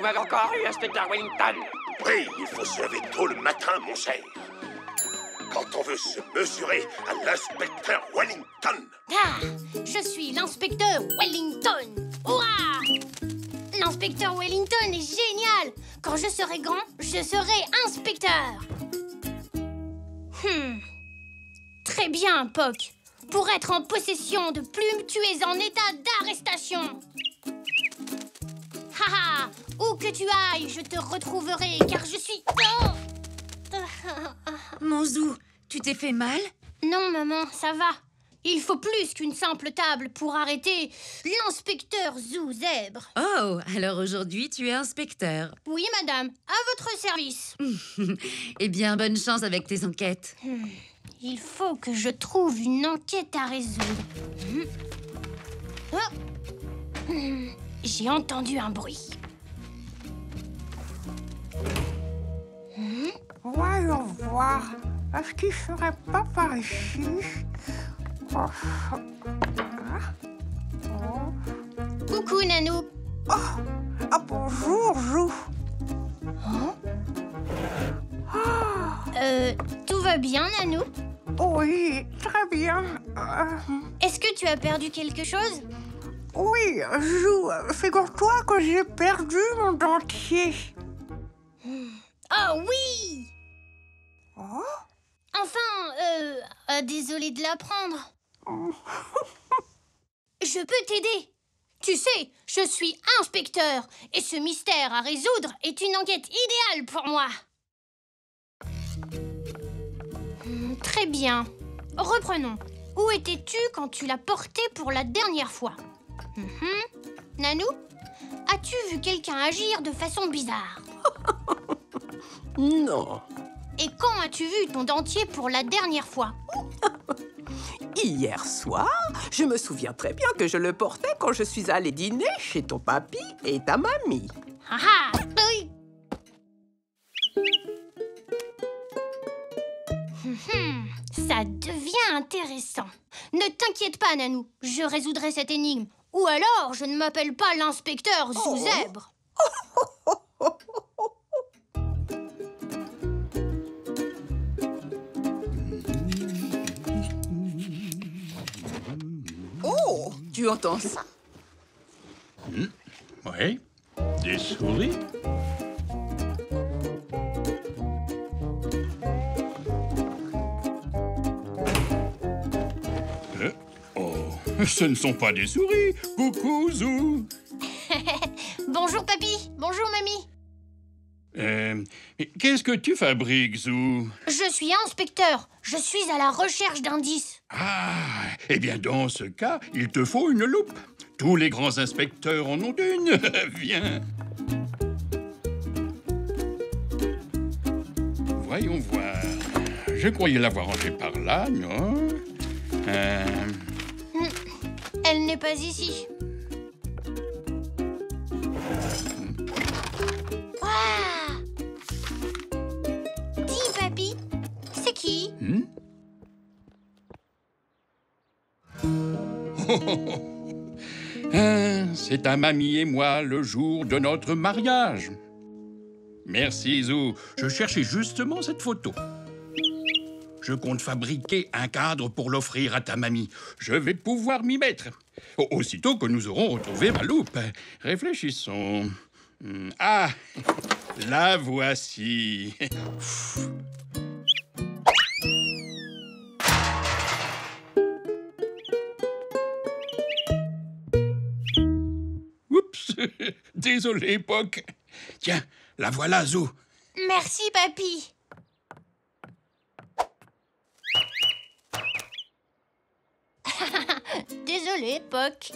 m'avez encore eu, inspecteur Wellington? Oui, il faut se lever tôt le matin, mon cher. Quand on veut se mesurer à l'inspecteur Wellington. Ah, je suis l'inspecteur Wellington. Hurrah! L'inspecteur Wellington est génial. Quand je serai grand, je serai inspecteur. Très bien, Poc. Pour être en possession de plumes, tu es en état d'arrestation. Haha, où que tu ailles, je te retrouverai, car je suis... Mon Zou, tu t'es fait mal? Non, maman, ça va. Il faut plus qu'une simple table pour arrêter l'inspecteur Zou Zèbre. Oh, alors aujourd'hui, tu es inspecteur. Oui, madame, à votre service. Eh bien, bonne chance avec tes enquêtes. Il faut que je trouve une enquête à résoudre. J'ai entendu un bruit. Voyons voir. Est-ce qu'il serait pas par ici? Coucou, Nanou. Bonjour, Zou. Tout va bien, Nanou? Oui, très bien. Est-ce que tu as perdu quelque chose? Oui, Zou, figure-toi que j'ai perdu mon dentier. Oh oui! Enfin, désolée de l'apprendre. Je peux t'aider. Tu sais, je suis inspecteur et ce mystère à résoudre est une enquête idéale pour moi. Très bien. Reprenons. Où étais-tu quand tu l'as porté pour la dernière fois? Nanou, as-tu vu quelqu'un agir de façon bizarre? Non. Et quand as-tu vu ton dentier pour la dernière fois? Hier soir, je me souviens très bien que je le portais quand je suis allée dîner chez ton papy et ta mamie. Ah ah, oui. Ça devient intéressant. Ne t'inquiète pas, Nanou. Je résoudrai cette énigme. Ou alors, je ne m'appelle pas l'inspecteur Zou Zèbre. Oh, tu entends ça? Oui, des souris. Ce ne sont pas des souris. Coucou, Zou. Bonjour, papy. Bonjour, mamie. Qu'est-ce que tu fabriques, Zou? Je suis inspecteur. Je suis à la recherche d'indices. Ah, eh bien, dans ce cas, il te faut une loupe. Tous les grands inspecteurs en ont une. Viens. Voyons voir. Je croyais l'avoir rangée par là, non? Elle n'est pas ici. Ouah! Dis, papy, c'est qui? C'est ta mamie et moi le jour de notre mariage. Merci, Zou. Je cherchais justement cette photo. Je compte fabriquer un cadre pour l'offrir à ta mamie. Je vais pouvoir m'y mettre. Aussitôt que nous aurons retrouvé ma loupe. Réfléchissons. Ah, la voici. Oups, désolé, Poc. Tiens, la voilà, Zou. Merci, papy. Désolé, Poc.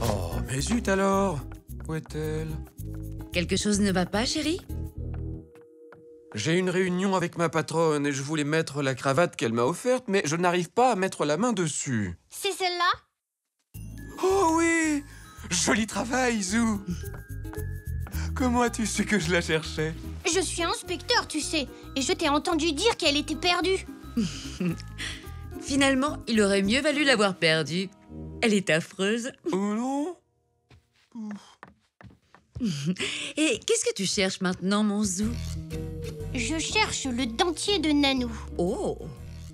Oh, mais zut alors! Où est-elle? Quelque chose ne va pas, chérie? J'ai une réunion avec ma patronne et je voulais mettre la cravate qu'elle m'a offerte, mais je n'arrive pas à mettre la main dessus. C'est celle-là? Oh oui! Joli travail, Zou! Comment as-tu su que je la cherchais? Je suis inspecteur, tu sais, et je t'ai entendu dire qu'elle était perdue. Finalement, il aurait mieux valu l'avoir perdue. Elle est affreuse. Oh non? Et qu'est-ce que tu cherches maintenant, mon Zou? Je cherche le dentier de Nanou. Oh!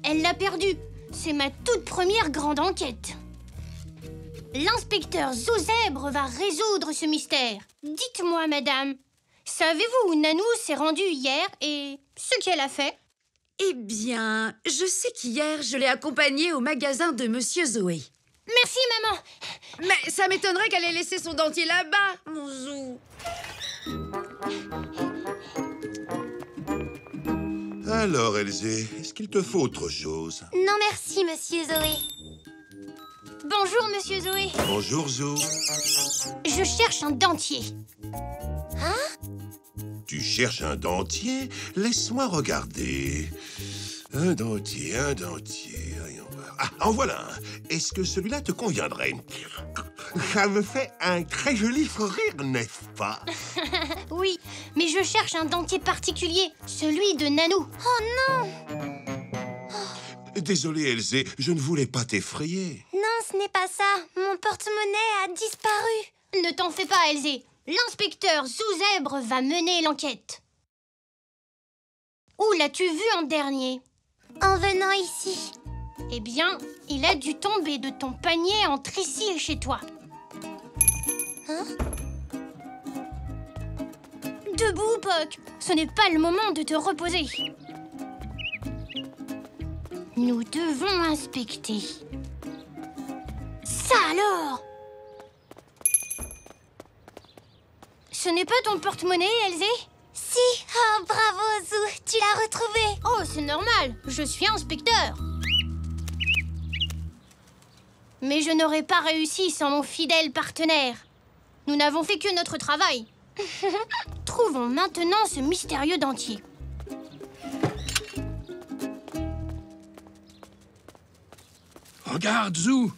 Elle l'a perdu. C'est ma toute première grande enquête. L'inspecteur Zouzèbre va résoudre ce mystère. Dites-moi, madame, savez-vous où Nanou s'est rendue hier et ce qu'elle a fait? Eh bien, je sais qu'hier, je l'ai accompagnée au magasin de Monsieur Zoé. Merci, maman. Mais ça m'étonnerait qu'elle ait laissé son dentier là-bas, mon Zou. Alors, Elzé, est-ce qu'il te faut autre chose? Non, merci, monsieur Zoé. Bonjour, monsieur Zoé. Bonjour, Zou. Je cherche un dentier. Tu cherches un dentier? Laisse-moi regarder. Un dentier. Voyons voir. Ah, en voilà un. Est-ce que celui-là te conviendrait? Ça me fait un très joli sourire, n'est-ce pas? Oui, mais je cherche un dentier particulier, celui de Nanou. Oh non! Désolé, Elzé, je ne voulais pas t'effrayer. Non, ce n'est pas ça. Mon porte-monnaie a disparu. Ne t'en fais pas, Elzé. L'inspecteur Zouzèbre va mener l'enquête. Où l'as-tu vu en dernier? En venant ici. Eh bien, il a dû tomber de ton panier en ici chez toi. Hein? Debout, Poc. Ce n'est pas le moment de te reposer. Nous devons inspecter. Ça alors! Ce n'est pas ton porte-monnaie, Elzé? Si! Oh, bravo, Zou! Tu l'as retrouvé! Oh, c'est normal! Je suis inspecteur! Mais je n'aurais pas réussi sans mon fidèle partenaire. Nous n'avons fait que notre travail. Trouvons maintenant ce mystérieux dentier. Regarde, Zou,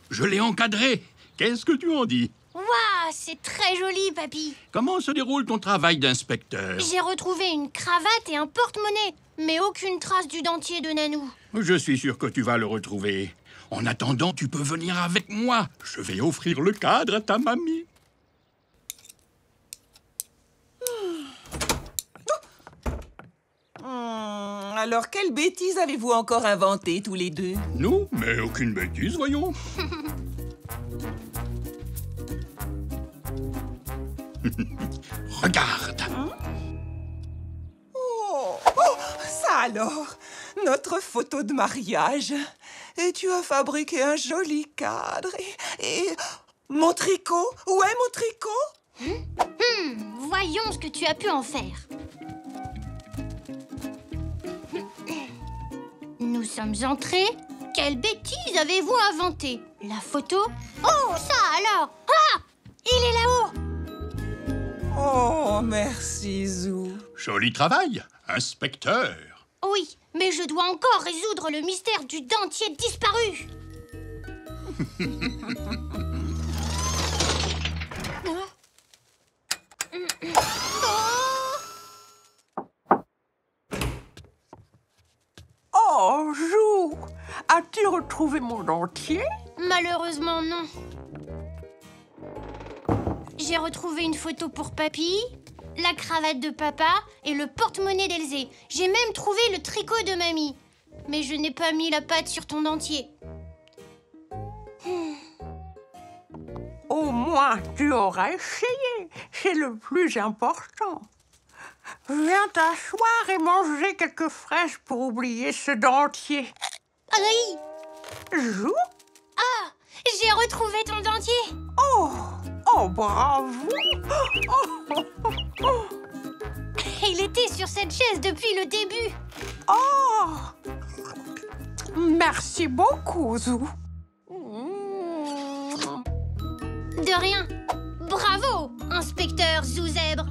je l'ai encadré. Qu'est-ce que tu en dis? Waouh, c'est très joli, papy. Comment se déroule ton travail d'inspecteur? J'ai retrouvé une cravate et un porte-monnaie, mais aucune trace du dentier de Nanou. Je suis sûr que tu vas le retrouver. En attendant, tu peux venir avec moi. Je vais offrir le cadre à ta mamie. Alors, quelle bêtise avez-vous encore inventée tous les deux? Non, mais aucune bêtise, voyons. Regarde. Oh, ça alors, notre photo de mariage. Et tu as fabriqué un joli cadre. Et mon tricot? Où est mon tricot? Voyons ce que tu as pu en faire. Nous sommes entrés. Quelle bêtise avez-vous inventée? La photo? Oh, ça alors! Ah! Il est là-haut! Oh, merci, Zou. Joli travail, inspecteur. Oui, mais je dois encore résoudre le mystère du dentier disparu. Oh, Zou! As-tu retrouvé mon dentier? Malheureusement, non. J'ai retrouvé une photo pour papy, la cravate de papa et le porte-monnaie d'Elzé. J'ai même trouvé le tricot de mamie. Mais je n'ai pas mis la patte sur ton dentier. Au moins, tu auras essayé. C'est le plus important. Viens t'asseoir et manger quelques fraises pour oublier ce dentier. Oui! Zou? Ah! J'ai retrouvé ton dentier! Oh! Oh, bravo! Il était sur cette chaise depuis le début. Oh! Merci beaucoup, Zou. De rien. Bravo, inspecteur Zouzèbre.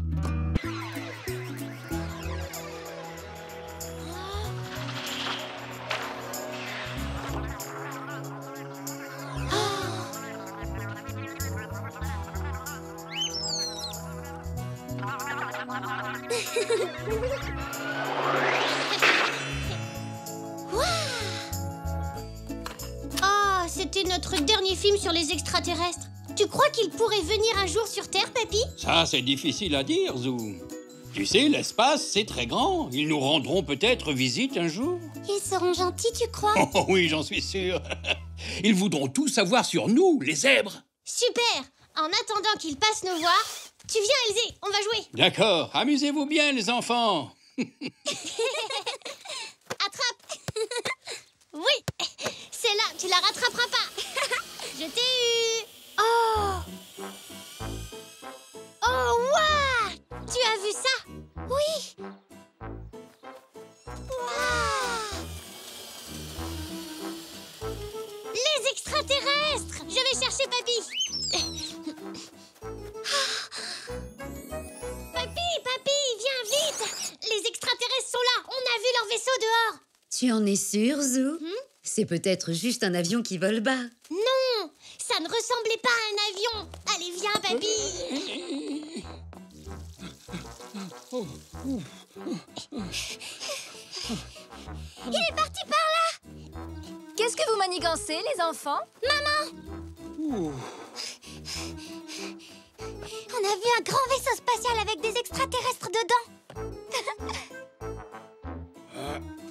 Wow! notre dernier film sur les extraterrestres. Tu crois qu'ils pourraient venir un jour sur Terre, papy? Ça, c'est difficile à dire, Zou. Tu sais, l'espace, c'est très grand. Ils nous rendront peut-être visite un jour. Ils seront gentils, tu crois? Oh oui, j'en suis sûr. Ils voudront tout savoir sur nous, les zèbres. Super! En attendant qu'ils passent nous voir, tu viens, Elzé, on va jouer. D'accord, amusez-vous bien, les enfants. Attrape! Oui! C'est là, tu la rattraperas pas. Je t'ai eu. Oh! Oh, waouh! Tu as vu ça? Oui! Waouh! Les extraterrestres! Je vais chercher papy. Papy, viens vite! Les extraterrestres sont là. On a vu leur vaisseau dehors. Tu en es sûr, Zou? C'est peut-être juste un avion qui vole bas. Non, ça ne ressemblait pas à un avion. Allez, viens, papy. Il est parti par là. Qu'est-ce que vous manigancez, les enfants? Maman! On a vu un grand vaisseau spatial avec des extraterrestres dedans.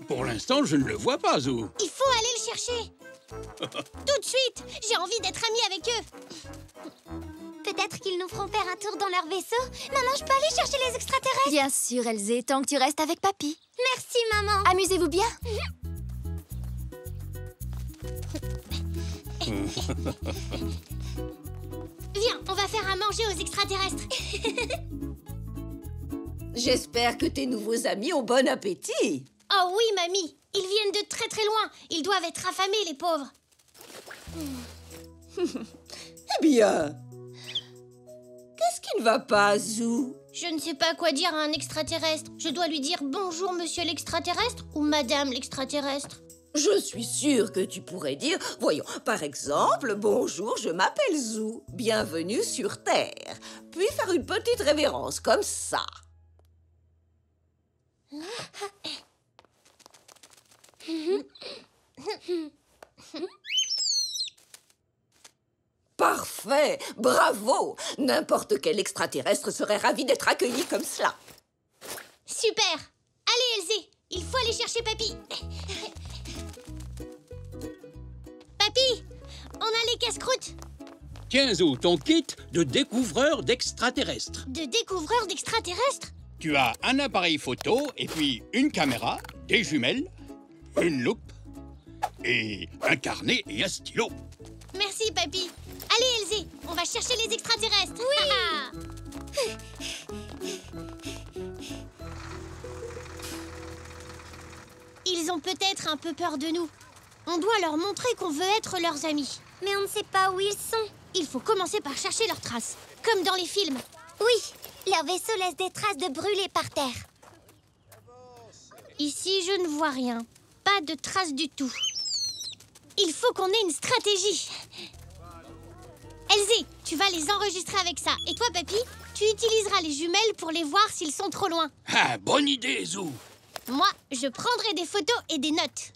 Pour l'instant, je ne le vois pas, Zou. Il faut aller le chercher. Tout de suite. J'ai envie d'être amie avec eux. Peut-être qu'ils nous feront faire un tour dans leur vaisseau. Maman, je peux aller chercher les extraterrestres? Bien sûr, Elzé, tant que tu restes avec papy. Merci, maman. Amusez-vous bien. Viens, on va faire à manger aux extraterrestres. J'espère que tes nouveaux amis ont bon appétit. Oh oui, mamie. Ils viennent de très très loin. Ils doivent être affamés, les pauvres. Eh bien, qu'est-ce qui ne va pas, Zou? Je ne sais pas quoi dire à un extraterrestre. Je dois lui dire bonjour, monsieur l'extraterrestre ou madame l'extraterrestre. Je suis sûre que tu pourrais dire, voyons, par exemple, bonjour, je m'appelle Zou, bienvenue sur Terre. Puis faire une petite révérence comme ça. Parfait, bravo. N'importe quel extraterrestre serait ravi d'être accueilli comme cela. Super. Allez, Elzé, il faut aller chercher papy. Papy, on a les casse-croûtes. Tiens, Zou, ton kit de découvreur d'extraterrestres. De découvreurs d'extraterrestres? Tu as un appareil photo et puis une caméra, des jumelles, une loupe et un carnet et un stylo. Merci, papy. Allez, Elzé, on va chercher les extraterrestres. Oui. Ils ont peut-être un peu peur de nous. On doit leur montrer qu'on veut être leurs amis. Mais on ne sait pas où ils sont. Il faut commencer par chercher leurs traces, comme dans les films. Oui, leur vaisseau laisse des traces de brûlés par terre. Ici, je ne vois rien. Pas de traces du tout. Il faut qu'on ait une stratégie. Elzé, tu vas les enregistrer avec ça. Et toi, papy, tu utiliseras les jumelles pour les voir s'ils sont trop loin. Ah, bonne idée, Zou. Moi, je prendrai des photos et des notes.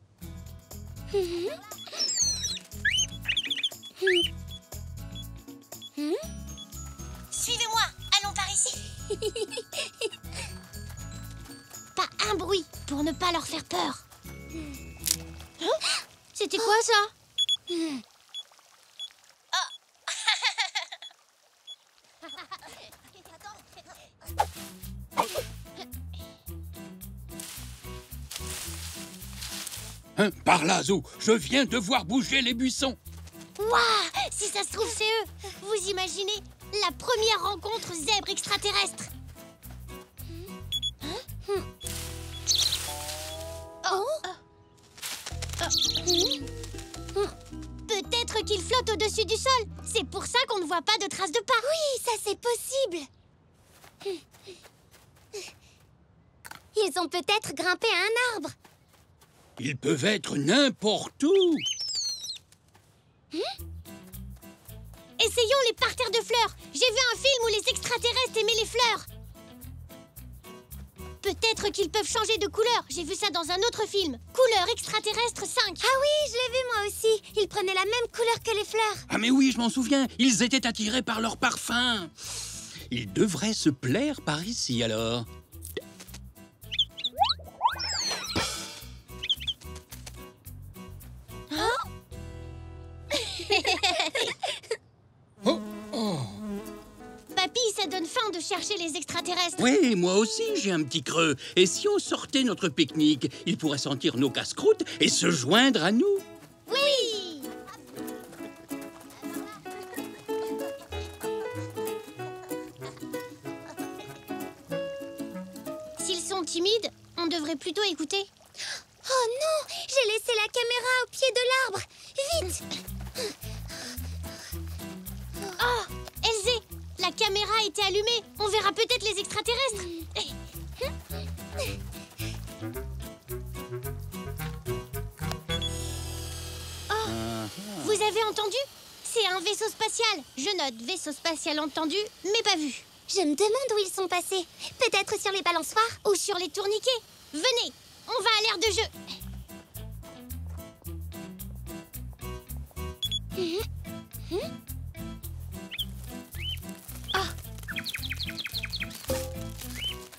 Suivez-moi, allons par ici. Pas un bruit pour ne pas leur faire peur. Hein? C'était quoi ça? Hein, par là, Zou, je viens de voir bouger les buissons. Waouh! Si ça se trouve, c'est eux. Vous imaginez la première rencontre zèbre extraterrestre? Peut-être qu'ils flottent au-dessus du sol. C'est pour ça qu'on ne voit pas de traces de pas. Oui, ça c'est possible. Ils ont peut-être grimpé à un arbre. Ils peuvent être n'importe où. Essayons les parterres de fleurs. J'ai vu un film où les extraterrestres aimaient les fleurs. Peut-être qu'ils peuvent changer de couleur. J'ai vu ça dans un autre film. Couleur extraterrestre 5. Ah oui, je l'ai vu moi aussi. Ils prenaient la même couleur que les fleurs. Ah mais oui, je m'en souviens. Ils étaient attirés par leur parfum. Ils devraient se plaire par ici, alors. Papy, ça donne faim de chercher les extraterrestres. Oui, moi aussi, j'ai un petit creux. Et si on sortait notre pique-nique, ils pourraient sentir nos casse-croûtes et se joindre à nous. Oui. S'ils sont timides, on devrait plutôt écouter. Oh non, j'ai laissé la caméra au pied de l'arbre. Vite. Oh, Elzé, la caméra a été allumée. On verra peut-être les extraterrestres. Oh, vous avez entendu? C'est un vaisseau spatial. Je note vaisseau spatial entendu, mais pas vu. Je me demande où ils sont passés. Peut-être sur les balançoires. Ou sur les tourniquets. Venez, on va à l'aire de jeu.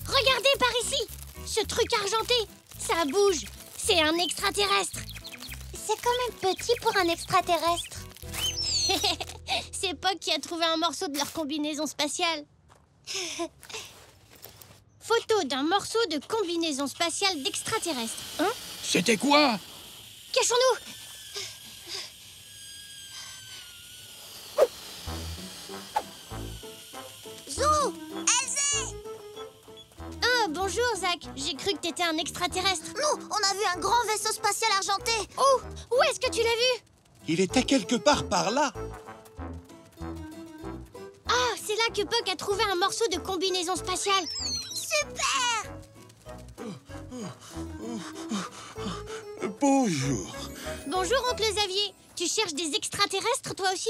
Regardez par ici. Ce truc argenté, ça bouge. C'est un extraterrestre. C'est quand même petit pour un extraterrestre. C'est Puck qui a trouvé un morceau de leur combinaison spatiale. Photo d'un morceau de combinaison spatiale d'extraterrestre. Hein? C'était quoi? Cachons-nous! Zou! Elzé! Ah, bonjour, Zach. J'ai cru que t'étais un extraterrestre. Nous, on a vu un grand vaisseau spatial argenté. Oh! Où est-ce que tu l'as vu? Il était quelque part par là. Ah, c'est là que Puck a trouvé un morceau de combinaison spatiale. Super! Bonjour. Bonjour, oncle Xavier. Tu cherches des extraterrestres, toi aussi?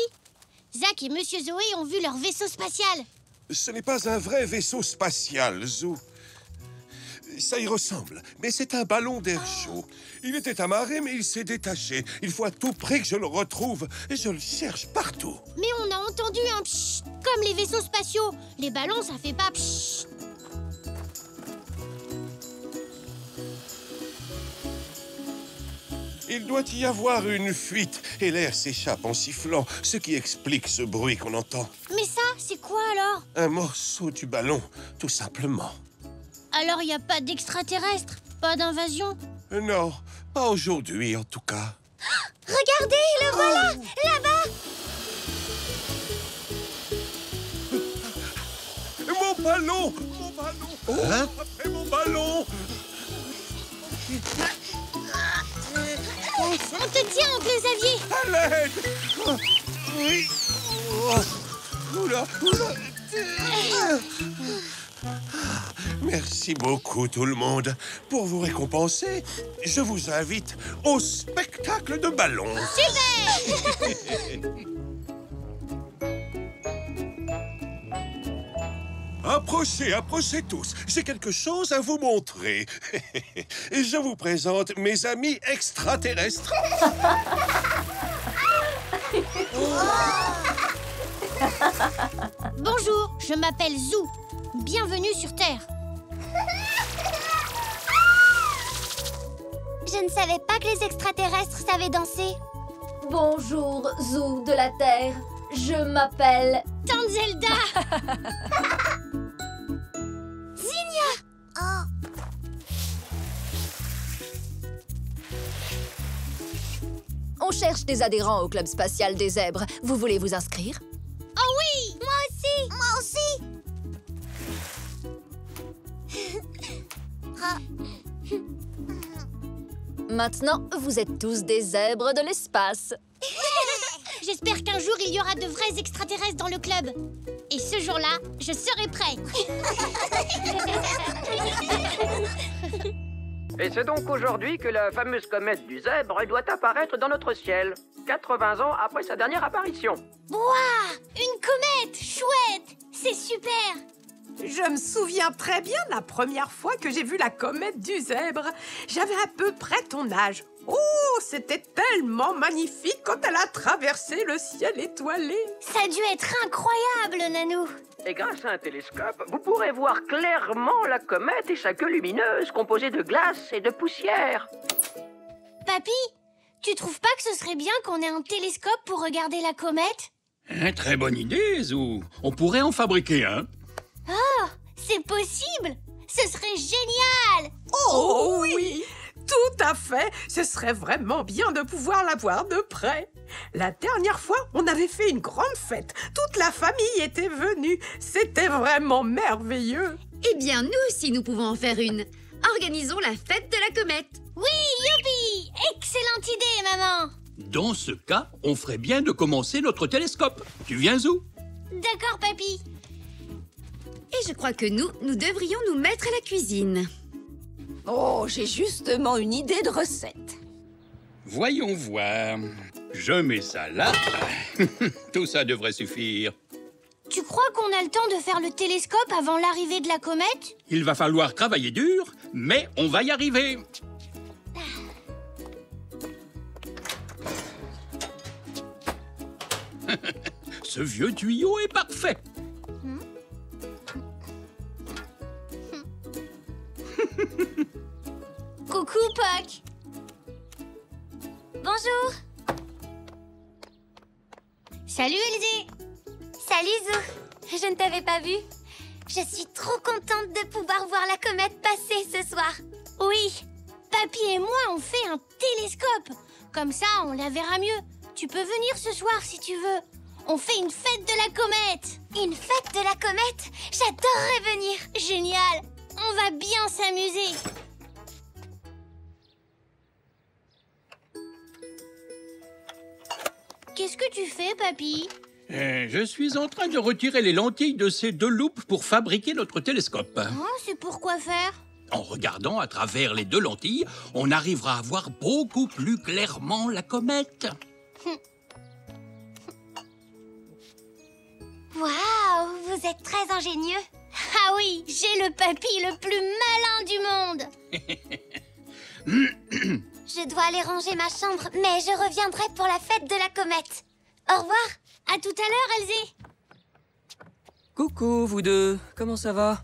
Zach et Monsieur Zoé ont vu leur vaisseau spatial. Ce n'est pas un vrai vaisseau spatial, Zou. Ça y ressemble, mais c'est un ballon d'air chaud. Il était amarré, mais il s'est détaché. Il faut à tout prix que je le retrouve. Et je le cherche partout. Mais on a entendu un pshht, comme les vaisseaux spatiaux. Les ballons, ça fait pas pshht. Il doit y avoir une fuite et l'air s'échappe en sifflant, ce qui explique ce bruit qu'on entend. Mais ça, c'est quoi alors? Un morceau du ballon, tout simplement. Alors, il n'y a pas d'extraterrestres? Pas d'invasion? Non, pas aujourd'hui en tout cas. Regardez, le voilà! Là-bas! Mon ballon! Mon ballon! Hein? Après mon ballon! On te tient, oncle Xavier! À l'aide! Oh, oui! Oh, oula, oula. Merci beaucoup tout le monde. Pour vous récompenser, je vous invite au spectacle de ballons. Super! Approchez, approchez tous. J'ai quelque chose à vous montrer. Je vous présente mes amis extraterrestres. Bonjour, je m'appelle Zou. Bienvenue sur Terre. Je ne savais pas que les extraterrestres savaient danser. Bonjour, Zou de la Terre. Je m'appelle... Tante Zelda. Zinnia! Oh. On cherche des adhérents au club spatial des zèbres. Vous voulez vous inscrire? Oh oui! Moi aussi! Moi aussi! Maintenant, vous êtes tous des zèbres de l'espace. J'espère qu'un jour, il y aura de vrais extraterrestres dans le club. Et ce jour-là, je serai prêt. Et c'est donc aujourd'hui que la fameuse comète du zèbre doit apparaître dans notre ciel, 80 ans après sa dernière apparition. Wouah! Une comète! Chouette! C'est super! Je me souviens très bien la première fois que j'ai vu la comète du zèbre. J'avais à peu près ton âge. Oh, c'était tellement magnifique quand elle a traversé le ciel étoilé. Ça a dû être incroyable, Nanou. Et grâce à un télescope, vous pourrez voir clairement la comète et sa queue lumineuse composée de glace et de poussière. Papy, tu trouves pas que ce serait bien qu'on ait un télescope pour regarder la comète? Très bonne idée, Zou. On pourrait en fabriquer un. Oh, c'est possible! Ce serait génial! Oh oui! Tout à fait! Ce serait vraiment bien de pouvoir la voir de près. La dernière fois, on avait fait une grande fête. Toute la famille était venue. C'était vraiment merveilleux. Eh bien, nous aussi, nous pouvons en faire une. Organisons la fête de la comète. Oui, youpi! Excellente idée, maman! Dans ce cas, on ferait bien de commencer notre télescope. Tu viens, Zou? D'accord, papy. Et je crois que nous devrions nous mettre à la cuisine. Oh, j'ai justement une idée de recette. Voyons voir. Je mets ça là. Tout ça devrait suffire. Tu crois qu'on a le temps de faire le télescope avant l'arrivée de la comète? Il va falloir travailler dur, mais on va y arriver. Ce vieux tuyau est parfait. Coucou, Puck. Bonjour. Salut, Elsie. Salut, Zou. Je ne t'avais pas vu. Je suis trop contente de pouvoir voir la comète passer ce soir. Oui, papy et moi, on fait un télescope. Comme ça, on la verra mieux. Tu peux venir ce soir si tu veux. On fait une fête de la comète. Une fête de la comète? J'adorerais venir. Génial. On va bien s'amuser. Qu'est-ce que tu fais, papy? Je suis en train de retirer les lentilles de ces deux loupes pour fabriquer notre télescope. Oh, c'est pour quoi faire? En regardant à travers les deux lentilles, on arrivera à voir beaucoup plus clairement la comète. Waouh, vous êtes très ingénieux. Ah oui, j'ai le papy le plus malin du monde. Je dois aller ranger ma chambre, mais je reviendrai pour la fête de la comète. Au revoir. À tout à l'heure, Elsie. Coucou, vous deux. Comment ça va?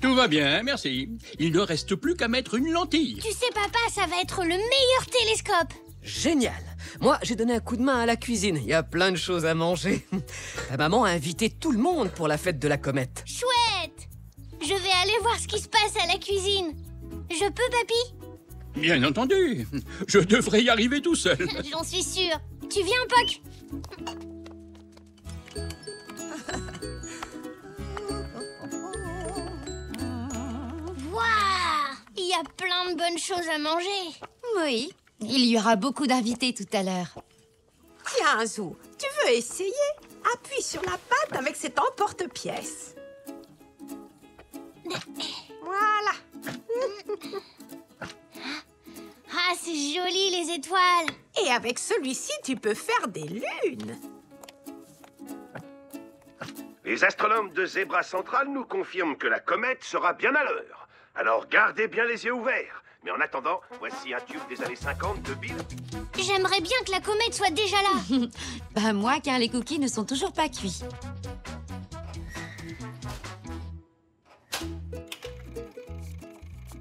Tout va bien, merci. Il ne reste plus qu'à mettre une lentille. Tu sais, papa, ça va être le meilleur télescope. Génial. Moi, j'ai donné un coup de main à la cuisine. Il y a plein de choses à manger. Ta maman a invité tout le monde pour la fête de la comète. Chouette. Je vais aller voir ce qui se passe à la cuisine. Je peux, papy? Bien entendu. Je devrais y arriver tout seul. J'en suis sûre. Tu viens, Puck? Waouh! Il y a plein de bonnes choses à manger. Oui, il y aura beaucoup d'invités tout à l'heure. Tiens, Zou, tu veux essayer? Appuie sur la pâte avec cet emporte-pièce. Voilà. Ah, c'est joli, les étoiles. Et avec celui-ci, tu peux faire des lunes. Les astronomes de Zebra Central nous confirment que la comète sera bien à l'heure. Alors gardez bien les yeux ouverts. Mais en attendant, voici un tube des années 50 de Bill. J'aimerais bien que la comète soit déjà là. Bah moi, car les cookies ne sont toujours pas cuits.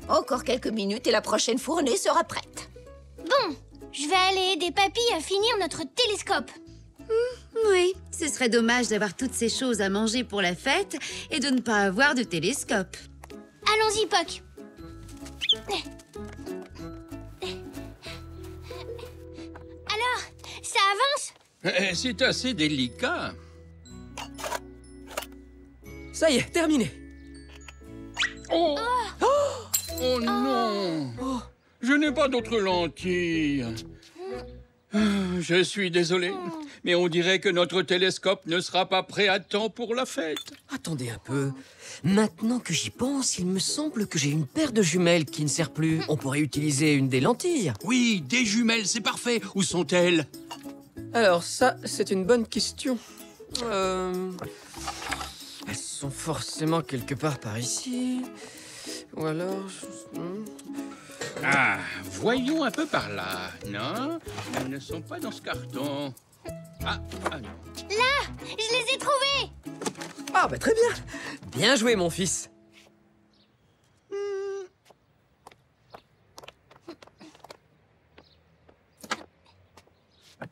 Encore quelques minutes et la prochaine fournée sera prête. Bon, je vais aller aider papy à finir notre télescope. Oui, ce serait dommage d'avoir toutes ces choses à manger pour la fête et de ne pas avoir de télescope. Allons-y, Puck. Alors, ça avance? C'est assez délicat. Ça y est, terminé. Oh, oh non. Je n'ai pas d'autres lentilles. Je suis désolé, mais on dirait que notre télescope ne sera pas prêt à temps pour la fête. Attendez un peu. Maintenant que j'y pense, il me semble que j'ai une paire de jumelles qui ne sert plus. On pourrait utiliser une des lentilles. Oui, des jumelles, c'est parfait. Où sont-elles? Alors ça, c'est une bonne question. Elles sont forcément quelque part par ici. Ou alors... Ah, voyons un peu par là. Non, elles ne sont pas dans ce carton. Ah non. Là, je les ai trouvés. Ah, bah très bien. Bien joué, mon fils.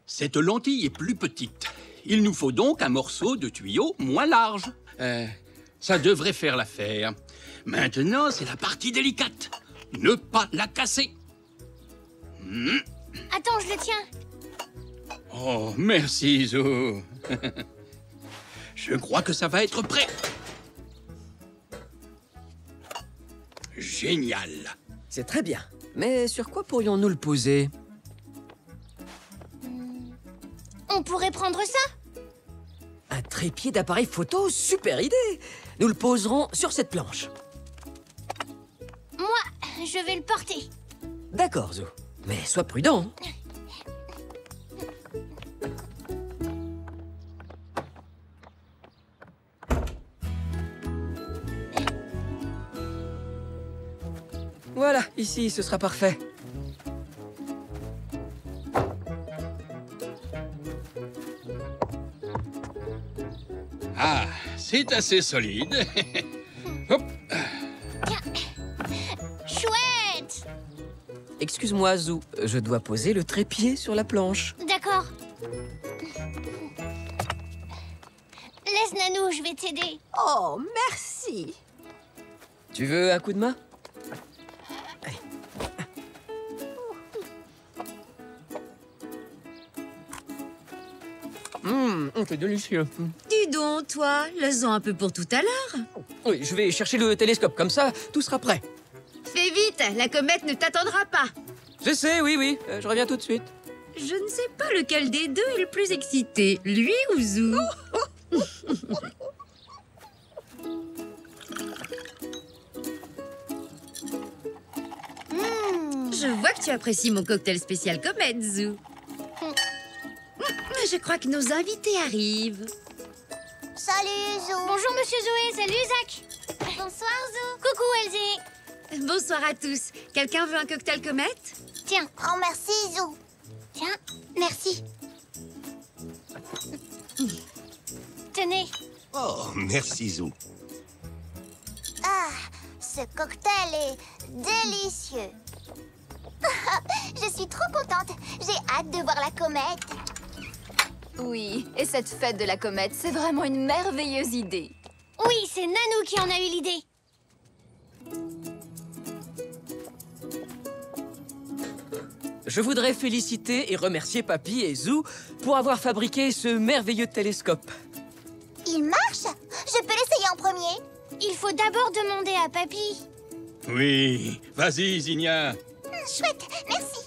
Cette lentille est plus petite. Il nous faut donc un morceau de tuyau moins large. Ça devrait faire l'affaire. Maintenant, c'est la partie délicate. Ne pas la casser. Attends, je le tiens. Oh, merci, Zo. Je crois que ça va être prêt. Génial. C'est très bien. Mais sur quoi pourrions-nous le poser? On pourrait prendre ça. Un trépied d'appareil photo, super idée. Nous le poserons sur cette planche. Moi, je vais le porter. D'accord, Zo. Mais sois prudent. Voilà, ici, ce sera parfait. Ah, c'est assez solide. Hop. Chouette. Excuse-moi, Zo. Je dois poser le trépied sur la planche. D'accord. Laisse Nanou, je vais t'aider. Oh, merci. Tu veux un coup de main? C'est délicieux. Dis donc, toi, laisse-en un peu pour tout à l'heure. Oui, je vais chercher le télescope, comme ça, tout sera prêt. Fais vite, la comète ne t'attendra pas. Je sais, oui, je reviens tout de suite. Je ne sais pas lequel des deux est le plus excité, lui ou Zo. Je vois que tu apprécies mon cocktail spécial comète, Zo. Je crois que nos invités arrivent. Salut, Zo. Bonjour, Monsieur Zoé. Salut, Zach. Bonsoir, Zo. Coucou, Elsie. Bonsoir à tous. Quelqu'un veut un cocktail comète? Tiens. Oh, merci, Zo. Tiens, merci. Tenez. Oh, merci, Zo. Ah, ce cocktail est délicieux. Je suis trop contente. J'ai hâte de voir la comète. Oui, et cette fête de la comète, c'est vraiment une merveilleuse idée. Oui, c'est Nanou qui en a eu l'idée. Je voudrais féliciter et remercier Papy et Zo pour avoir fabriqué ce merveilleux télescope. Il marche? Je peux l'essayer en premier? Il faut d'abord demander à Papy. Oui, vas-y, Zinnia. Chouette, merci.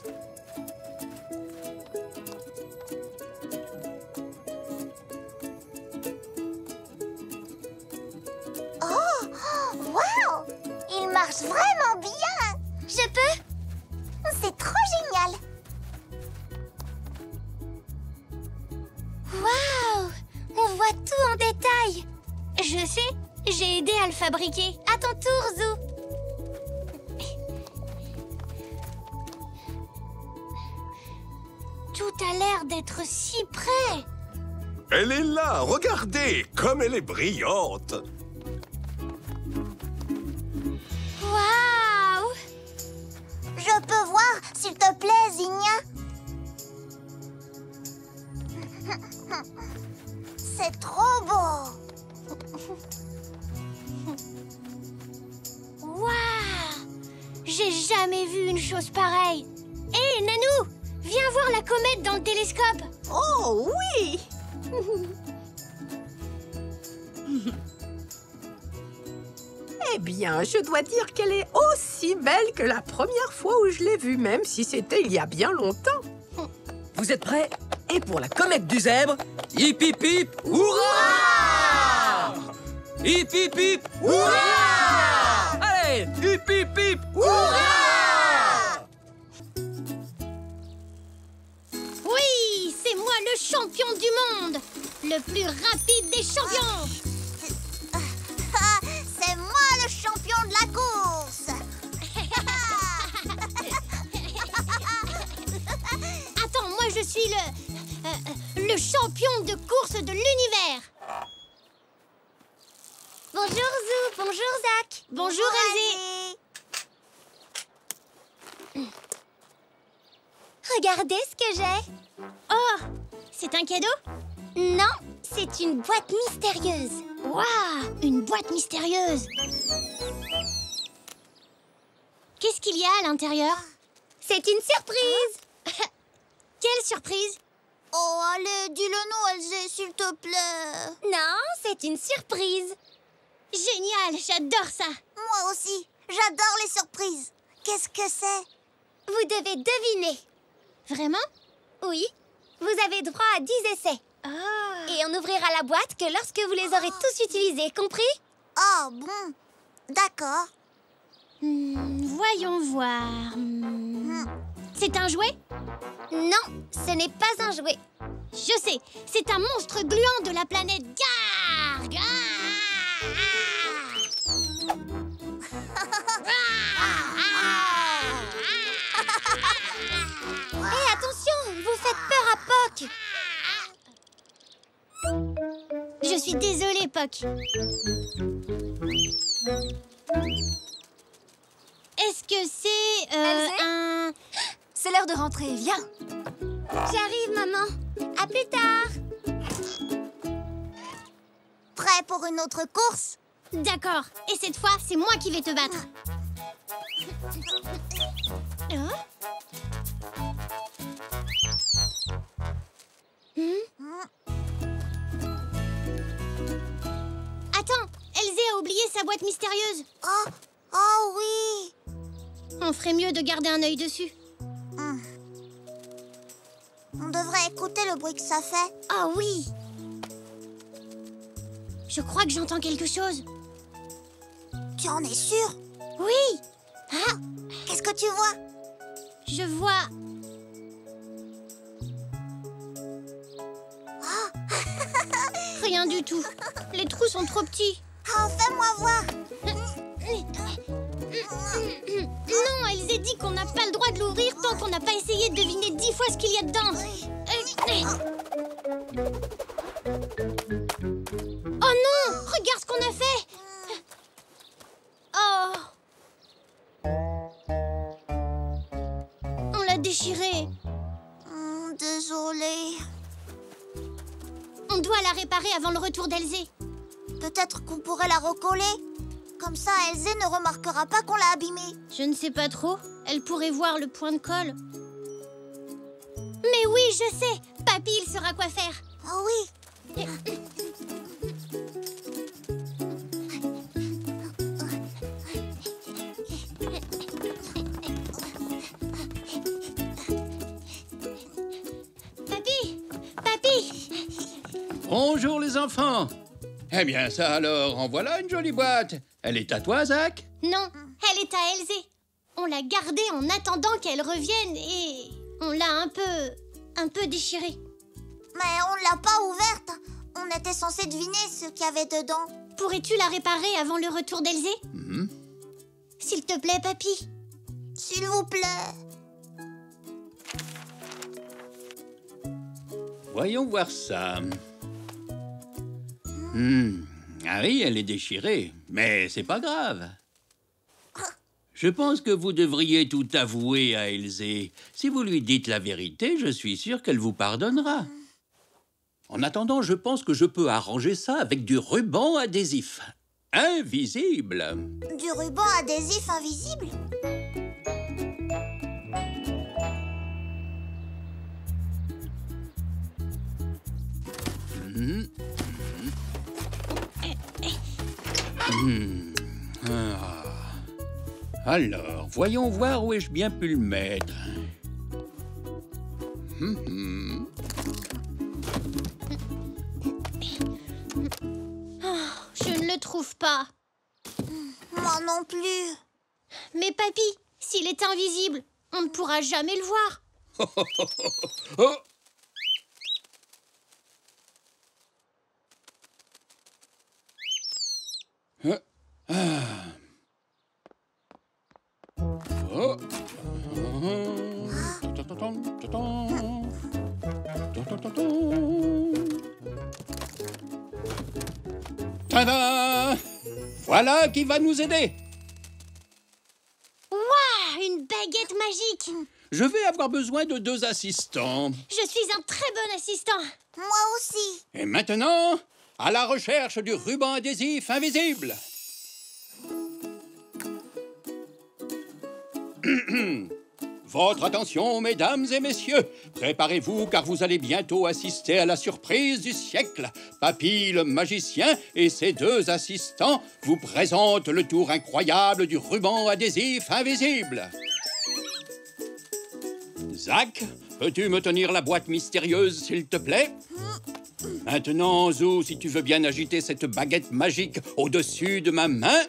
Oh, waouh! Il marche vraiment bien. Je peux? C'est trop génial. Waouh! On voit tout en détail. Je sais, j'ai aidé à le fabriquer. À ton tour, Zo. Tout a l'air d'être si près. Elle est là, regardez, comme elle est brillante. Waouh! Je peux voir, s'il te plaît, Zinnia? C'est trop beau. Waouh! J'ai jamais vu une chose pareille. Hé, Nanou! Viens voir la comète dans le télescope. Oh, oui! Eh bien, je dois dire qu'elle est aussi belle que la première fois où je l'ai vue, même si c'était il y a bien longtemps. Vous êtes prêts? Et pour la comète du zèbre, hip hip hip, hurrah! Hip hip hip, hurrah! Allez, hip hip hip, hurrah! Oui, c'est moi le champion du monde. Le plus rapide des champions. suis le champion de course de l'univers. Bonjour Zou, bonjour Zach. Bonjour Elzé. Regardez ce que j'ai. Oh, c'est un cadeau? Non, c'est une boîte mystérieuse. Waouh, une boîte mystérieuse. Qu'est-ce qu'il y a à l'intérieur? C'est une surprise. Quelle surprise? Oh, allez, dis-le-nous, Elzé, s'il te plaît. Non, c'est une surprise. Génial, j'adore ça. Moi aussi, j'adore les surprises. Qu'est-ce que c'est? Vous devez deviner. Vraiment? Oui, vous avez droit à 10 essais. Et on n'ouvrira la boîte que lorsque vous les aurez tous utilisés, compris? Ah bon, d'accord. Voyons voir. C'est un jouet? Non, ce n'est pas un jouet. Je sais, c'est un monstre gluant de la planète Garg. Hé, attention, vous faites peur à Poc. Je suis désolée, Poc. Est-ce que c'est un... C'est l'heure de rentrer, viens. J'arrive, maman. À plus tard. Prêt pour une autre course? D'accord. Et cette fois, c'est moi qui vais te battre. Attends, Elzé a oublié sa boîte mystérieuse. Oh oui. On ferait mieux de garder un œil dessus. On devrait écouter le bruit que ça fait. Oh oui. Je crois que j'entends quelque chose. Tu en es sûr? Oui. Ah, qu'est-ce que tu vois? Je vois... Rien du tout. Les trous sont trop petits. Ah, fais-moi voir. Non, Elzé dit qu'on n'a pas le droit de l'ouvrir tant qu'on n'a pas essayé de deviner 10 fois ce qu'il y a dedans. Oh non! Regarde ce qu'on a fait! Oh! On l'a déchiré. Désolée. On doit la réparer avant le retour d'Elzé. Peut-être qu'on pourrait la recoller. Comme ça, Elzé ne remarquera pas qu'on l'a abîmée. Je ne sais pas trop. Elle pourrait voir le point de colle. Mais oui, je sais. Papy, il saura quoi faire. Oh oui. Papy! Bonjour les enfants. Eh bien ça alors, en voilà une jolie boîte. Elle est à toi, Zach? Non, elle est à Elzé. On l'a gardée en attendant qu'elle revienne et on l'a un peu déchirée. Mais on l'a pas ouverte. On était censé deviner ce qu'il y avait dedans. Pourrais-tu la réparer avant le retour d'Elzé? S'il te plaît, papy. S'il vous plaît. Voyons voir ça. Ah oui, elle est déchirée, mais c'est pas grave. Je pense que vous devriez tout avouer à Elzé. Si vous lui dites la vérité, je suis sûr qu'elle vous pardonnera. En attendant, je pense que je peux arranger ça avec du ruban adhésif. Invisible. Du ruban adhésif invisible? Alors, voyons voir où ai-je bien pu le mettre. Je ne le trouve pas. Moi non plus. Mais papy, s'il est invisible, on ne pourra jamais le voir. Oh. Tada! Voilà qui va nous aider. Waouh, une baguette magique! Je vais avoir besoin de 2 assistants. Je suis un très bon assistant. Moi aussi. Et maintenant, à la recherche du ruban adhésif invisible. Votre attention, mesdames et messieurs. Préparez-vous car vous allez bientôt assister à la surprise du siècle. Papy le magicien et ses 2 assistants vous présentent le tour incroyable du ruban adhésif invisible. Zach, peux-tu me tenir la boîte mystérieuse, s'il te plaît? Maintenant, Zou, si tu veux bien agiter cette baguette magique au-dessus de ma main.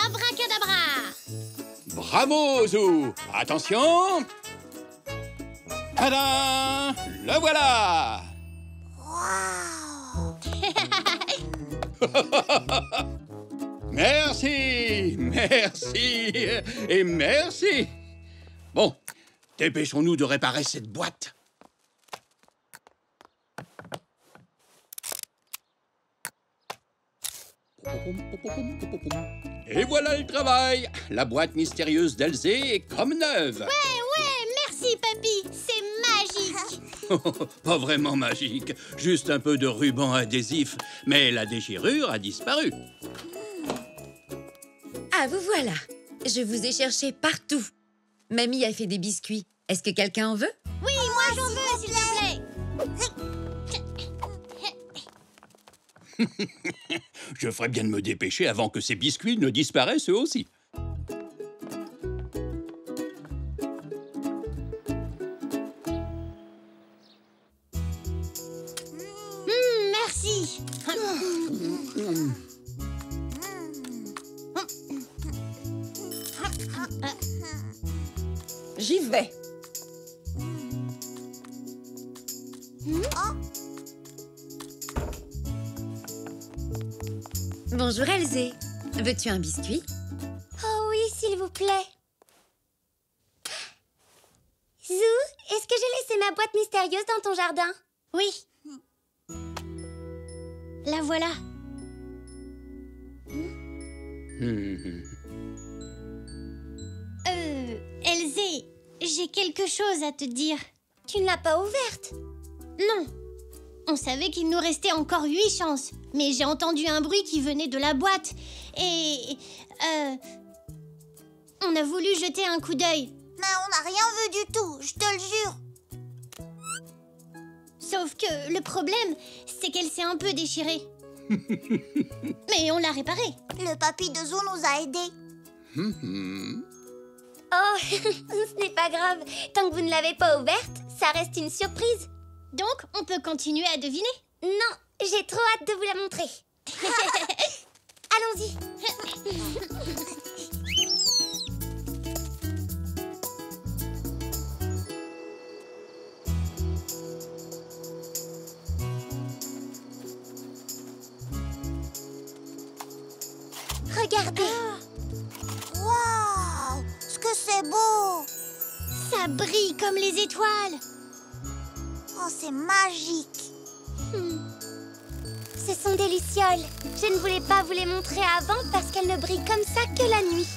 Abracadabra! Bravo, Zou! Attention! Tada! Le voilà! Merci! Merci! Et merci! Bon, dépêchons-nous de réparer cette boîte. Et voilà le travail! La boîte mystérieuse d'Elzé est comme neuve. Ouais, merci, papy. C'est magique. Pas vraiment magique, juste un peu de ruban adhésif. Mais la déchirure a disparu. Ah, vous voilà. Je vous ai cherché partout. Mamie a fait des biscuits. Est-ce que quelqu'un en veut? Oui, moi j'en veux, s'il te plaît. Je ferais bien de me dépêcher avant que ces biscuits ne disparaissent eux aussi. Merci. J'y vais. Bonjour, Elzé. Veux-tu un biscuit? Oh oui, s'il vous plaît. Zou, est-ce que j'ai laissé ma boîte mystérieuse dans ton jardin? Oui. La voilà. Elzé, j'ai quelque chose à te dire. Tu ne l'as pas ouverte? Non. On savait qu'il nous restait encore 8 chances, mais j'ai entendu un bruit qui venait de la boîte et... on a voulu jeter un coup d'œil. Mais on n'a rien vu du tout, je te le jure. Sauf que le problème, c'est qu'elle s'est un peu déchirée. Mais on l'a réparée. Le papy de Zou nous a aidés. Oh, ce n'est pas grave. Tant que vous ne l'avez pas ouverte, ça reste une surprise. Donc, on peut continuer à deviner? Non, j'ai trop hâte de vous la montrer. Allons-y. Regardez. Waouh, ce que c'est beau. Ça brille comme les étoiles. Oh, c'est magique. Ce sont des lucioles. Je ne voulais pas vous les montrer avant parce qu'elles ne brillent comme ça que la nuit.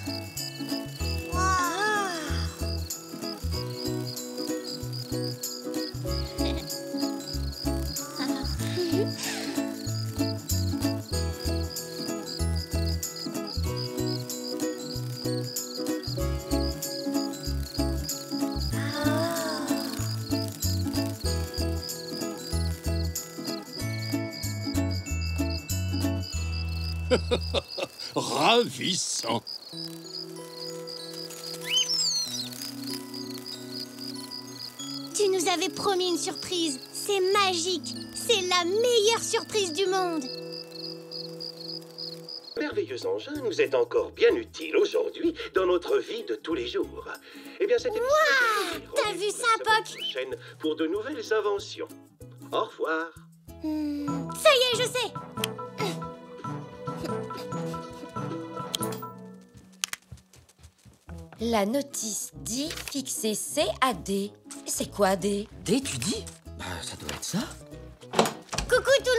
Ravissant. Tu nous avais promis une surprise. C'est magique. C'est la meilleure surprise du monde. Ce merveilleux engin nous est encore bien utile aujourd'hui dans notre vie de tous les jours. Eh bien, c'était... Waouh! T'as vu ça, Poc? Prochaine pour de nouvelles inventions. Au revoir. Ça y est, je sais. La notice dit fixer CAD. C'est quoi D? D, tu dis? Bah, ça doit être ça. Coucou tout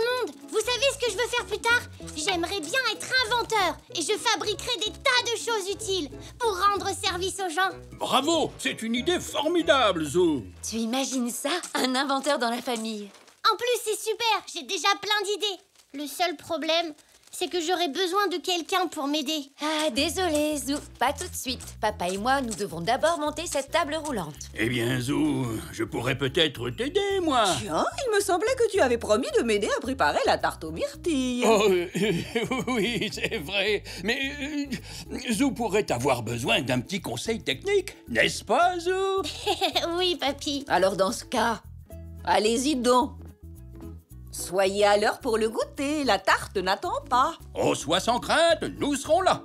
plus tard, j'aimerais bien être inventeur et je fabriquerai des tas de choses utiles pour rendre service aux gens. Bravo, c'est une idée formidable, Zou. Tu imagines ça? Un inventeur dans la famille. En plus, c'est super, j'ai déjà plein d'idées. Le seul problème, c'est que j'aurais besoin de quelqu'un pour m'aider. Ah, désolé, Zou, pas tout de suite. Papa et moi, nous devons d'abord monter cette table roulante. Eh bien, Zou, je pourrais peut-être t'aider, moi. Tiens, il me semblait que tu avais promis de m'aider à préparer la tarte aux myrtilles. Oh, oui, c'est vrai. Mais Zou pourrait avoir besoin d'un petit conseil technique, n'est-ce pas, Zou? Oui, papy. Alors dans ce cas, allez-y donc. Soyez à l'heure pour le goûter, la tarte n'attend pas. Oh, sois sans crainte, nous serons là.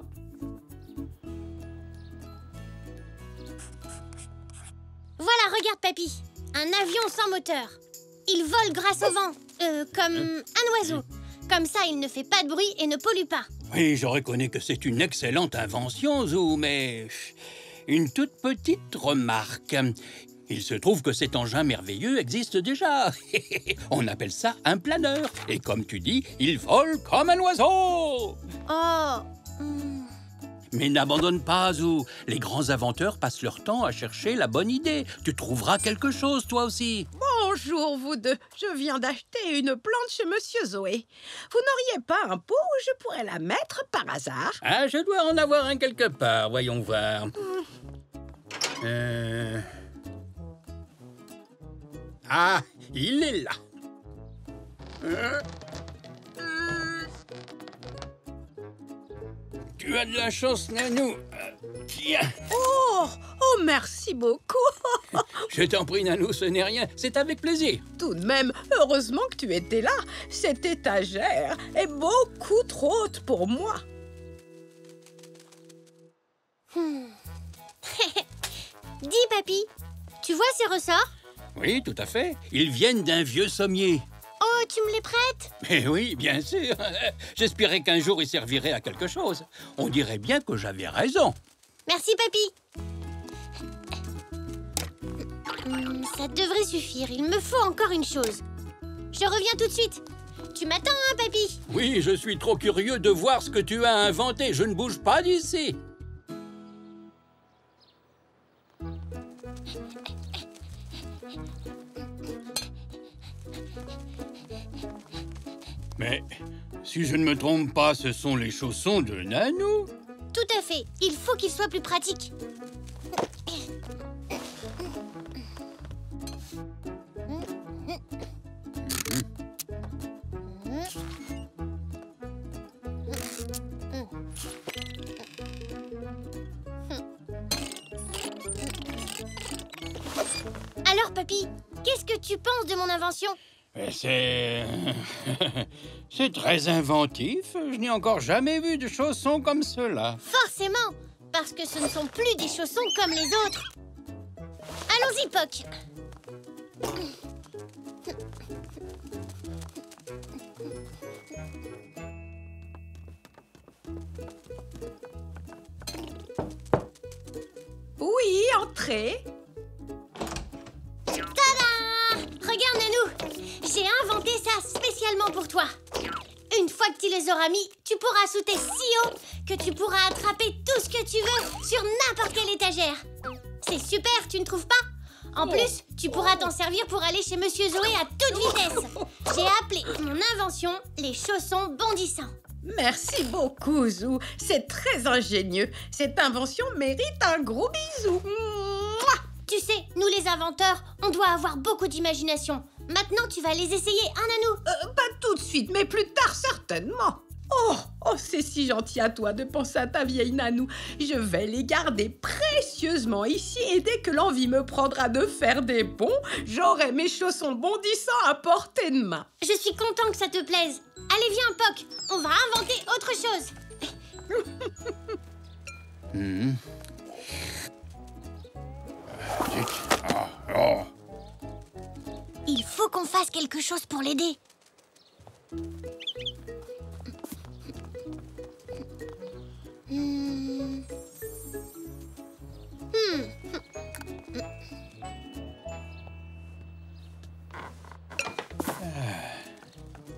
Voilà, regarde, papy. Un avion sans moteur. Il vole grâce au vent, comme un oiseau. Comme ça, il ne fait pas de bruit et ne pollue pas. Oui, je reconnais que c'est une excellente invention, Zou, mais une toute petite remarque. Il se trouve que cet engin merveilleux existe déjà. On appelle ça un planeur. Et comme tu dis, il vole comme un oiseau. Oh. Mais n'abandonne pas, Zou. Les grands inventeurs passent leur temps à chercher la bonne idée. Tu trouveras quelque chose, toi aussi. Bonjour, vous deux. Je viens d'acheter une plante chez Monsieur Zoé. Vous n'auriez pas un pot où je pourrais la mettre par hasard? Ah, je dois en avoir un quelque part. Voyons voir. Ah, il est là. Tu as de la chance, Nanou. Tiens. Oh, merci beaucoup. Je t'en prie, Nanou, ce n'est rien. C'est avec plaisir. Tout de même, heureusement que tu étais là. Cette étagère est beaucoup trop haute pour moi. Dis, papy, tu vois ces ressorts? Oui, tout à fait. Ils viennent d'un vieux sommier. Oh, tu me les prêtes? Mais oui, bien sûr. J'espérais qu'un jour ils serviraient à quelque chose. On dirait bien que j'avais raison. Merci, papy. Ça devrait suffire. Il me faut encore une chose. Je reviens tout de suite. Tu m'attends, hein, papy? Oui, je suis trop curieux de voir ce que tu as inventé. Je ne bouge pas d'ici. Mais si je ne me trompe pas, ce sont les chaussons de Nanou. Tout à fait. Il faut qu'ils soient plus pratiques. Alors, papy, qu'est-ce que tu penses de mon invention? C'est très inventif. Je n'ai encore jamais vu de chaussons comme ceux-là. Forcément, parce que ce ne sont plus des chaussons comme les autres. Allons-y, Poc. Oui, entrez. Tada! Regarde, Nanou. J'ai inventé ça spécialement pour toi. Une fois que tu les auras mis, tu pourras sauter si haut que tu pourras attraper tout ce que tu veux sur n'importe quelle étagère. C'est super, tu ne trouves pas? En plus, tu pourras t'en servir pour aller chez Monsieur Zoé à toute vitesse. J'ai appelé mon invention les chaussons bondissants. Merci beaucoup, Zou. C'est très ingénieux. Cette invention mérite un gros bisou. Mouah! Tu sais, nous les inventeurs, on doit avoir beaucoup d'imagination. Maintenant, tu vas les essayer, hein, Nanou? Pas tout de suite, mais plus tard certainement. Oh, c'est si gentil à toi de penser à ta vieille Nanou. Je vais les garder précieusement ici et dès que l'envie me prendra de faire des bonds, j'aurai mes chaussons bondissants à portée de main. Je suis content que ça te plaise. Allez, viens, Poc, on va inventer autre chose. Il faut qu'on fasse quelque chose pour l'aider.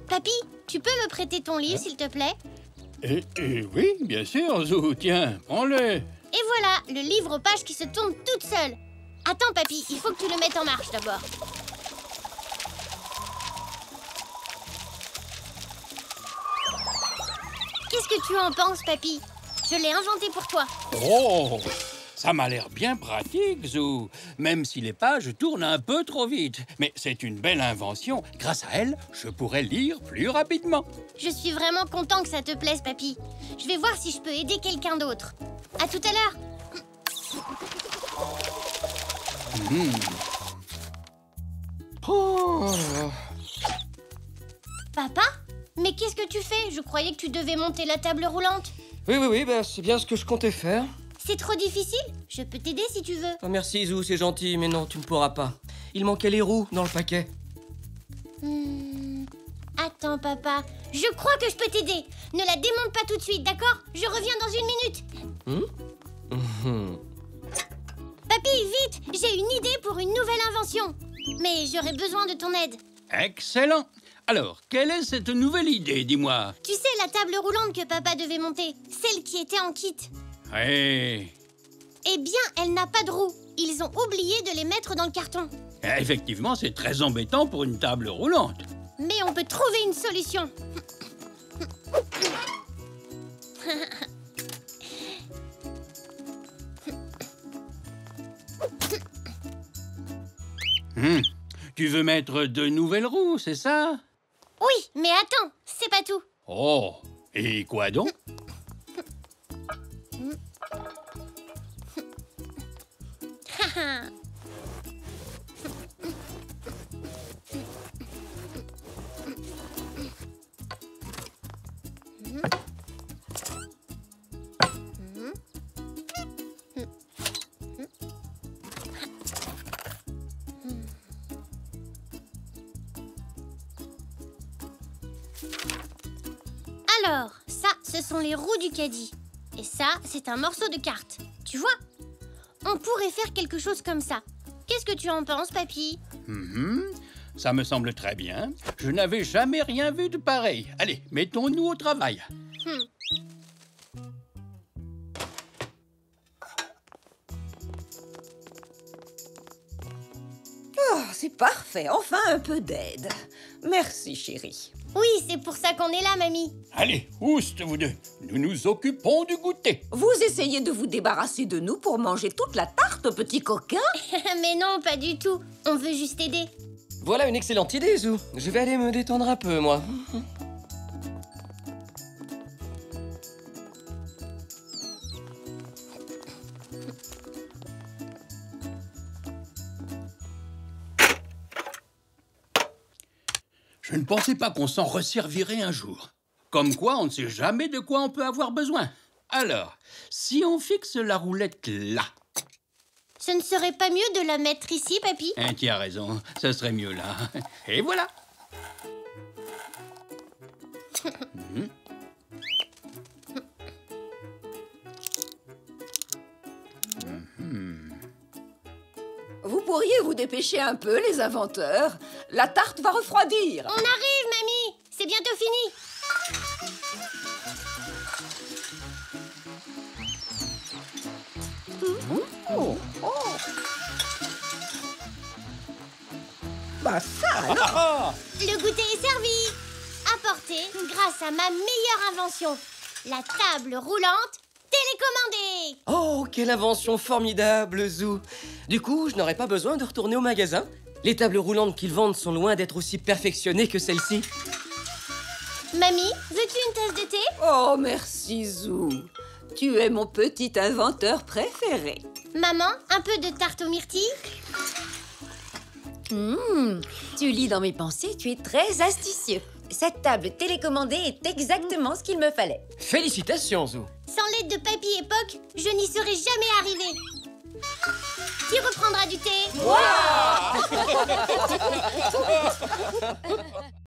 Papy, Tu peux me prêter ton livre, s'il te plaît? Oui, bien sûr, Zou. Tiens, prends-le. Et voilà, le livre aux pages qui se tourne toute seule. Attends, papy, il faut que tu le mettes en marche d'abord. Qu'est-ce que tu en penses, papy? Je l'ai inventé pour toi. Oh, ça m'a l'air bien pratique, Zou. Même si les pages tournent un peu trop vite. Mais c'est une belle invention. Grâce à elle, je pourrais lire plus rapidement. Je suis vraiment content que ça te plaise, papy. Je vais voir si je peux aider quelqu'un d'autre. À tout à l'heure. Oh. Papa? Mais qu'est-ce que tu fais? Je croyais que tu devais monter la table roulante. Oui, bah, c'est bien ce que je comptais faire. C'est trop difficile? Je peux t'aider si tu veux. Oh, merci, Zou, c'est gentil, mais non, tu ne pourras pas. Il manquait les roues dans le paquet. Attends, papa. Je crois que je peux t'aider. Ne la démonte pas tout de suite, d'accord? Je reviens dans 1 minute. Papy, vite! J'ai une idée pour une nouvelle invention. Mais j'aurais besoin de ton aide. Excellent. Alors, quelle est cette nouvelle idée, dis-moi? Tu sais, la table roulante que papa devait monter, celle qui était en kit. Oui. Eh bien, elle n'a pas de roues. Ils ont oublié de les mettre dans le carton. Effectivement, c'est très embêtant pour une table roulante. Mais on peut trouver une solution. Tu veux mettre de nouvelles roues, c'est ça? Oui, mais attends, c'est pas tout. Oh, et quoi donc? Alors, ça, ce sont les roues du caddie. Et ça, c'est un morceau de carte. Tu vois? On pourrait faire quelque chose comme ça. Qu'est-ce que tu en penses, papy? Ça me semble très bien. Je n'avais jamais rien vu de pareil. Allez, mettons-nous au travail. Oh, c'est parfait. Enfin un peu d'aide. Merci, chérie. Oui, c'est pour ça qu'on est là, mamie. Allez, ouste, vous deux. Nous nous occupons du goûter. Vous essayez de vous débarrasser de nous pour manger toute la tarte, petit coquin? Mais non, pas du tout. On veut juste aider. Voilà une excellente idée, Zou. Je vais aller me détendre un peu, moi. Je ne pensais pas qu'on s'en resservirait un jour. Comme quoi, on ne sait jamais de quoi on peut avoir besoin. Alors, si on fixe la roulette là... Ce ne serait pas mieux de la mettre ici, papy? Tu as raison, ce serait mieux là. Et voilà. Vous pourriez vous dépêcher un peu, les inventeurs. La tarte va refroidir. On arrive, mamie. C'est bientôt fini. Bah ça alors. Le goûter est servi. Apporté grâce à ma meilleure invention, la table roulante télécommandée. Oh, quelle invention formidable, Zou. Du coup, je n'aurai pas besoin de retourner au magasin. Les tables roulantes qu'ils vendent sont loin d'être aussi perfectionnées que celle-ci. Mamie, veux-tu une tasse de thé? Oh, merci, Zou. Tu es mon petit inventeur préféré. Maman, un peu de tarte aux myrtilles? Tu lis dans mes pensées, tu es très astucieux. Cette table télécommandée est exactement ce qu'il me fallait. Félicitations, Zou. Sans l'aide de Papy et Poc, je n'y serais jamais arrivée. Qui reprendra du thé? Wow.